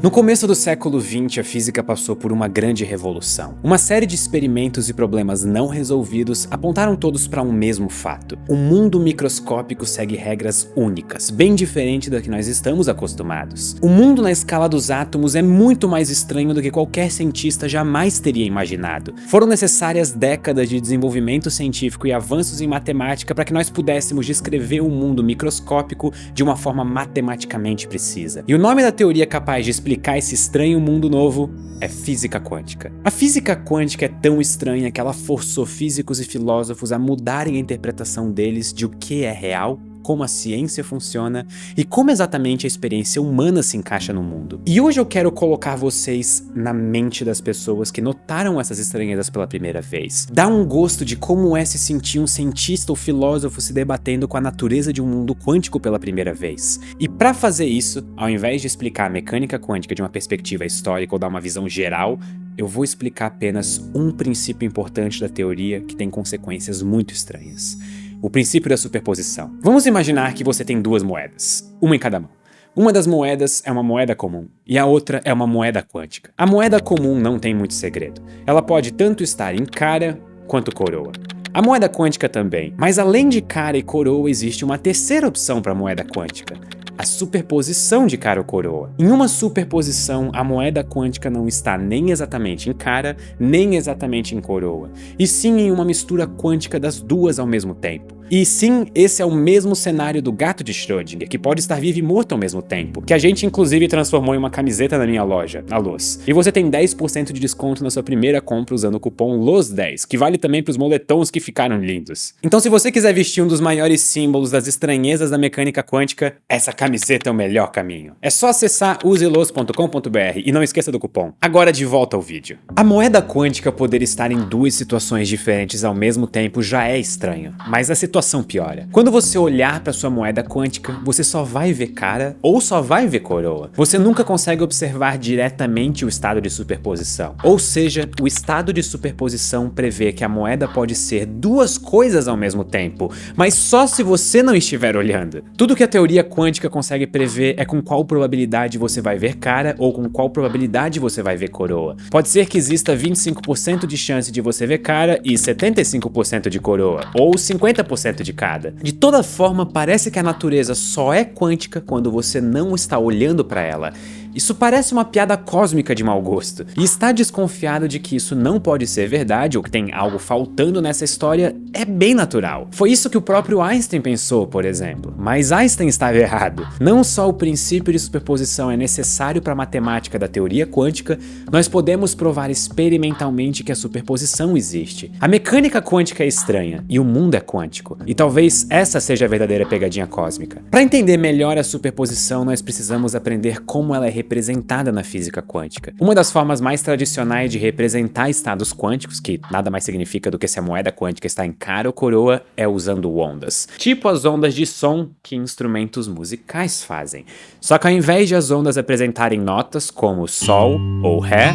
No começo do século XX, a física passou por uma grande revolução. Uma série de experimentos e problemas não resolvidos apontaram todos para um mesmo fato. O mundo microscópico segue regras únicas, bem diferente da que nós estamos acostumados. O mundo na escala dos átomos é muito mais estranho do que qualquer cientista jamais teria imaginado. Foram necessárias décadas de desenvolvimento científico e avanços em matemática para que nós pudéssemos descrever o mundo microscópico de uma forma matematicamente precisa. E o nome da teoria capaz de explicar esse estranho mundo novo é física quântica. A física quântica é tão estranha que ela forçou físicos e filósofos a mudarem a interpretação deles de o que é real, como a ciência funciona e como exatamente a experiência humana se encaixa no mundo. E hoje eu quero colocar vocês na mente das pessoas que notaram essas estranhezas pela primeira vez. Dar um gosto de como é se sentir um cientista ou filósofo se debatendo com a natureza de um mundo quântico pela primeira vez. E para fazer isso, ao invés de explicar a mecânica quântica de uma perspectiva histórica ou dar uma visão geral, eu vou explicar apenas um princípio importante da teoria que tem consequências muito estranhas. O princípio da superposição. Vamos imaginar que você tem duas moedas, uma em cada mão. Uma das moedas é uma moeda comum e a outra é uma moeda quântica. A moeda comum não tem muito segredo. Ela pode tanto estar em cara quanto coroa. A moeda quântica também, mas além de cara e coroa existe uma terceira opção para a moeda quântica. A superposição de cara ou coroa. Em uma superposição, a moeda quântica não está nem exatamente em cara, nem exatamente em coroa, e sim em uma mistura quântica das duas ao mesmo tempo. E sim, esse é o mesmo cenário do gato de Schrödinger, que pode estar vivo e morto ao mesmo tempo, que a gente inclusive transformou em uma camiseta na minha loja, a Luz. E você tem 10% de desconto na sua primeira compra usando o cupom LOS10, que vale também para os moletons que ficaram lindos. Então se você quiser vestir um dos maiores símbolos das estranhezas da mecânica quântica, essa camiseta é o melhor caminho. É só acessar uselos.com.br e não esqueça do cupom. Agora de volta ao vídeo. A moeda quântica poder estar em duas situações diferentes ao mesmo tempo já é estranho, mas a situação piora. Quando você olhar para sua moeda quântica, você só vai ver cara ou só vai ver coroa. Você nunca consegue observar diretamente o estado de superposição. Ou seja, o estado de superposição prevê que a moeda pode ser duas coisas ao mesmo tempo, mas só se você não estiver olhando. Tudo que a teoria quântica consegue prever é com qual probabilidade você vai ver cara ou com qual probabilidade você vai ver coroa. Pode ser que exista 25% de chance de você ver cara e 75% de coroa, ou 50% de cada. De toda forma, parece que a natureza só é quântica quando você não está olhando para ela. Isso parece uma piada cósmica de mau gosto. E estar desconfiado de que isso não pode ser verdade ou que tem algo faltando nessa história é bem natural. Foi isso que o próprio Einstein pensou, por exemplo. Mas Einstein estava errado. Não só o princípio de superposição é necessário para a matemática da teoria quântica, nós podemos provar experimentalmente que a superposição existe. A mecânica quântica é estranha e o mundo é quântico. E talvez essa seja a verdadeira pegadinha cósmica. Para entender melhor a superposição, nós precisamos aprender como ela é representada na física quântica. Uma das formas mais tradicionais de representar estados quânticos, que nada mais significa do que se a moeda quântica está em cara ou coroa, é usando ondas. Tipo as ondas de som que instrumentos musicais fazem. Só que ao invés de as ondas apresentarem notas como sol ou ré,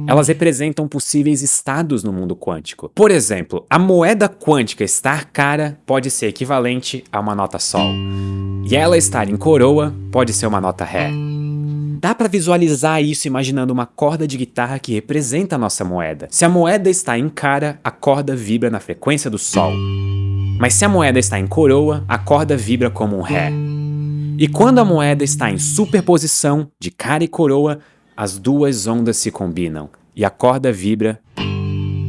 elas representam possíveis estados no mundo quântico. Por exemplo, a moeda quântica estar cara pode ser equivalente a uma nota sol. E ela estar em coroa pode ser uma nota ré. Dá para visualizar isso imaginando uma corda de guitarra que representa a nossa moeda. Se a moeda está em cara, a corda vibra na frequência do sol. Mas se a moeda está em coroa, a corda vibra como um ré. E quando a moeda está em superposição, de cara e coroa, as duas ondas se combinam e a corda vibra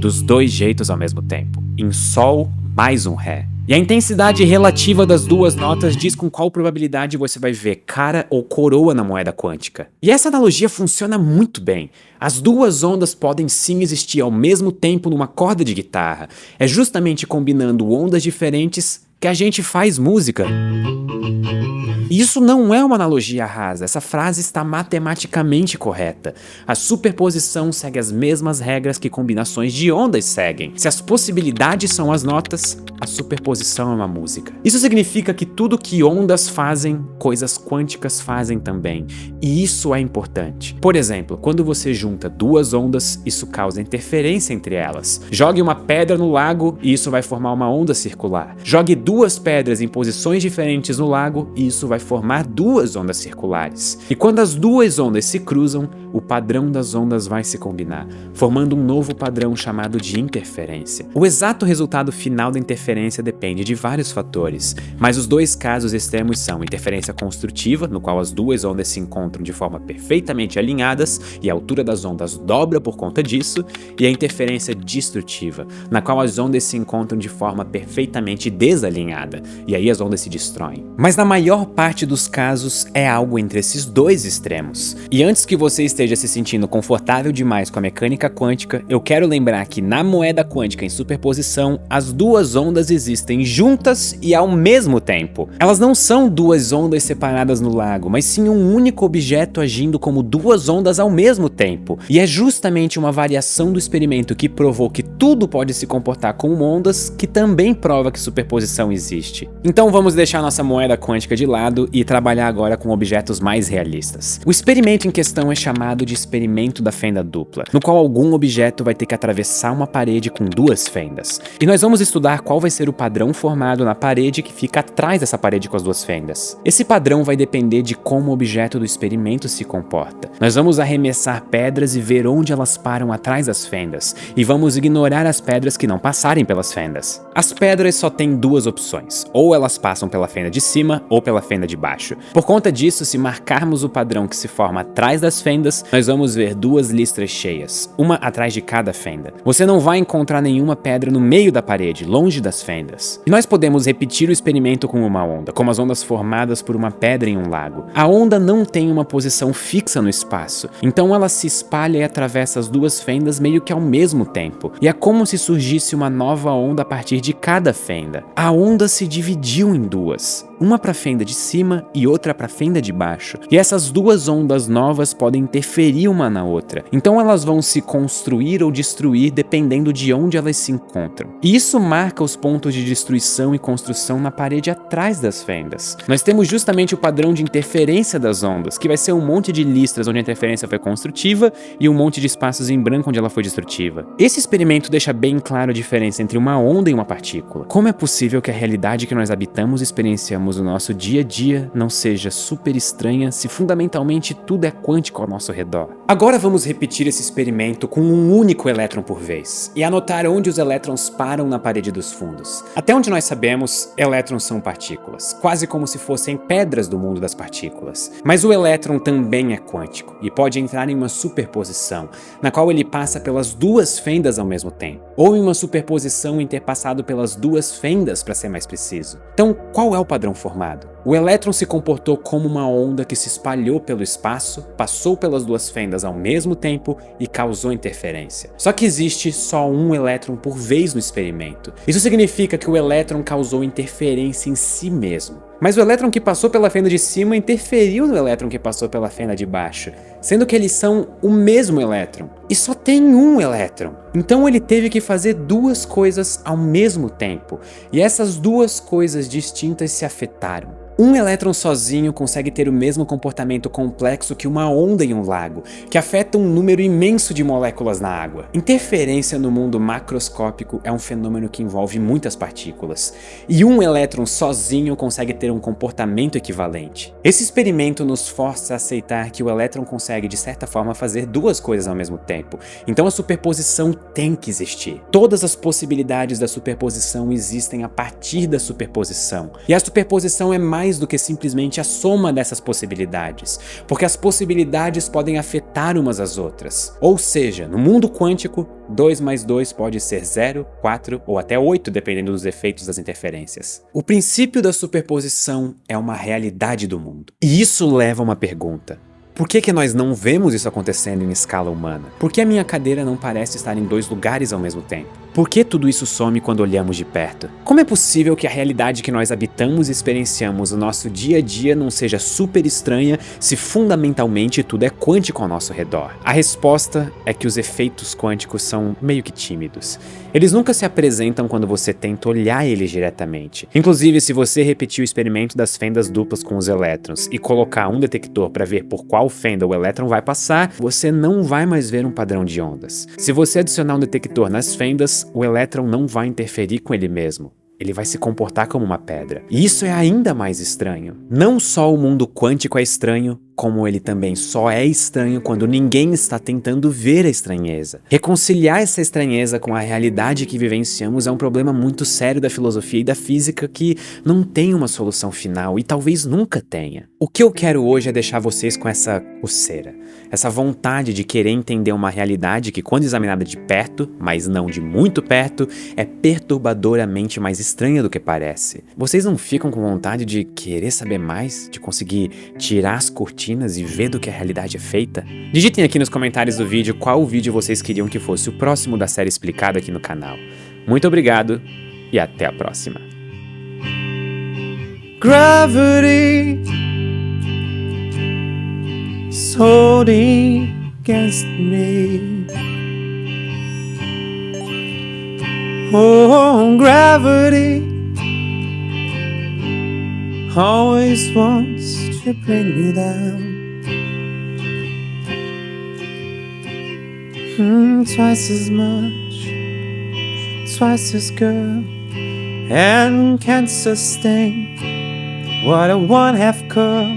dos dois jeitos ao mesmo tempo, em sol mais um ré. E a intensidade relativa das duas notas diz com qual probabilidade você vai ver cara ou coroa na moeda quântica. E essa analogia funciona muito bem. As duas ondas podem sim existir ao mesmo tempo numa corda de guitarra. É justamente combinando ondas diferentes que a gente faz música. E isso não é uma analogia rasa, essa frase está matematicamente correta. A superposição segue as mesmas regras que combinações de ondas seguem. Se as possibilidades são as notas, a superposição é uma música. Isso significa que tudo que ondas fazem, coisas quânticas fazem também. E isso é importante. Por exemplo, quando você junta duas ondas, isso causa interferência entre elas. Jogue uma pedra no lago e isso vai formar uma onda circular. Jogue duas duas pedras em posições diferentes no lago e isso vai formar duas ondas circulares. E quando as duas ondas se cruzam, o padrão das ondas vai se combinar, formando um novo padrão chamado de interferência. O exato resultado final da interferência depende de vários fatores, mas os dois casos extremos são interferência construtiva, no qual as duas ondas se encontram de forma perfeitamente alinhadas e a altura das ondas dobra por conta disso, e a interferência destrutiva, na qual as ondas se encontram de forma perfeitamente desalinhada, e aí as ondas se destroem. Mas na maior parte dos casos é algo entre esses dois extremos. E antes que você esteja se sentindo confortável demais com a mecânica quântica, eu quero lembrar que na moeda quântica em superposição, as duas ondas existem juntas e ao mesmo tempo. Elas não são duas ondas separadas no lago, mas sim um único objeto agindo como duas ondas ao mesmo tempo. E é justamente uma variação do experimento que provou que tudo pode se comportar como ondas que também prova que superposição existe. Então vamos deixar nossa moeda quântica de lado e trabalhar agora com objetos mais realistas. O experimento em questão é chamado de experimento da fenda dupla, no qual algum objeto vai ter que atravessar uma parede com duas fendas. E nós vamos estudar qual vai ser o padrão formado na parede que fica atrás dessa parede com as duas fendas. Esse padrão vai depender de como o objeto do experimento se comporta. Nós vamos arremessar pedras e ver onde elas param atrás das fendas, e vamos ignorar as pedras que não passarem pelas fendas. As pedras só têm duas opções, ou elas passam pela fenda de cima ou pela fenda de baixo. Por conta disso, se marcarmos o padrão que se forma atrás das fendas, nós vamos ver duas listras cheias, uma atrás de cada fenda. Você não vai encontrar nenhuma pedra no meio da parede, longe das fendas. E nós podemos repetir o experimento com uma onda, como as ondas formadas por uma pedra em um lago. A onda não tem uma posição fixa no espaço, então ela se espalha e atravessa as duas fendas meio que ao mesmo tempo. E é como se surgisse uma nova onda a partir de cada fenda. A onda se dividiu em duas, uma para a fenda de cima e outra para a fenda de baixo. E essas duas ondas novas podem interferir uma na outra, então elas vão se construir ou destruir dependendo de onde elas se encontram. E isso marca os pontos de destruição e construção na parede atrás das fendas. Nós temos justamente o padrão de interferência das ondas, que vai ser um monte de listras onde a interferência foi construtiva e um monte de espaços em branco onde ela foi destrutiva. Esse experimento deixa bem claro a diferença entre uma onda e uma partícula. Como é possível que a realidade que nós habitamos e experienciamos no nosso dia a dia não seja super estranha se fundamentalmente tudo é quântico ao nosso redor? Agora vamos repetir esse experimento com um único elétron por vez e anotar onde os elétrons param na parede dos fundos. Até onde nós sabemos, elétrons são partículas, quase como se fossem pedras do mundo das partículas. Mas o elétron também é quântico e pode entrar em uma superposição, na qual ele passa pelas duas fendas ao mesmo tempo, ou em uma superposição em ter passado pelas duas fendas, para ser mais preciso. Então, qual é o padrão formado? O elétron se comportou como uma onda que se espalhou pelo espaço, passou pelas duas fendas ao mesmo tempo e causou interferência. Só que existe só um elétron por vez no experimento. Isso significa que o elétron causou interferência em si mesmo. Mas o elétron que passou pela fenda de cima interferiu no elétron que passou pela fenda de baixo, sendo que eles são o mesmo elétron. E só tem um elétron. Então ele teve que fazer duas coisas ao mesmo tempo. E essas duas coisas distintas se afetaram. Um elétron sozinho consegue ter o mesmo comportamento complexo que uma onda em um lago, que afeta um número imenso de moléculas na água. Interferência no mundo macroscópico é um fenômeno que envolve muitas partículas, e um elétron sozinho consegue ter um comportamento equivalente. Esse experimento nos força a aceitar que o elétron consegue, de certa forma, fazer duas coisas ao mesmo tempo, então a superposição tem que existir. Todas as possibilidades da superposição existem a partir da superposição, e a superposição é mais do que simplesmente a soma dessas possibilidades, porque as possibilidades podem afetar umas às outras. Ou seja, no mundo quântico, 2 mais 2 pode ser 0, 4 ou até 8, dependendo dos efeitos das interferências. O princípio da superposição é uma realidade do mundo. E isso leva a uma pergunta. Por que nós não vemos isso acontecendo em escala humana? Por que a minha cadeira não parece estar em dois lugares ao mesmo tempo? Por que tudo isso some quando olhamos de perto? Como é possível que a realidade que nós habitamos e experienciamos no nosso dia a dia não seja super estranha se fundamentalmente tudo é quântico ao nosso redor? A resposta é que os efeitos quânticos são meio que tímidos. Eles nunca se apresentam quando você tenta olhar eles diretamente. Inclusive, se você repetir o experimento das fendas duplas com os elétrons e colocar um detector para ver por qual fenda o elétron vai passar, você não vai mais ver um padrão de ondas. Se você adicionar um detector nas fendas, o elétron não vai interferir com ele mesmo. ele vai se comportar como uma pedra. E isso é ainda mais estranho. Não só o mundo quântico é estranho, como ele também só é estranho quando ninguém está tentando ver a estranheza. Reconciliar essa estranheza com a realidade que vivenciamos é um problema muito sério da filosofia e da física que não tem uma solução final e talvez nunca tenha. O que eu quero hoje é deixar vocês com essa coceira, essa vontade de querer entender uma realidade que, quando examinada de perto, mas não de muito perto, é perturbadoramente mais estranha do que parece. Vocês não ficam com vontade de querer saber mais, de conseguir tirar as cortinas e ver do que a realidade é feita? Digitem aqui nos comentários do vídeo qual vídeo vocês queriam que fosse o próximo da série explicada aqui no canal. Muito obrigado e até a próxima. Gravity is holding against me. Oh, gravity always wants to bring me down. Twice as much, twice as good, and can't sustain what a one-half cup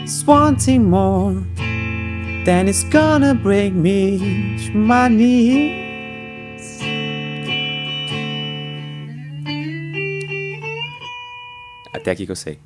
is wanting more. Then it's gonna break me to my knees. Até aqui que eu sei.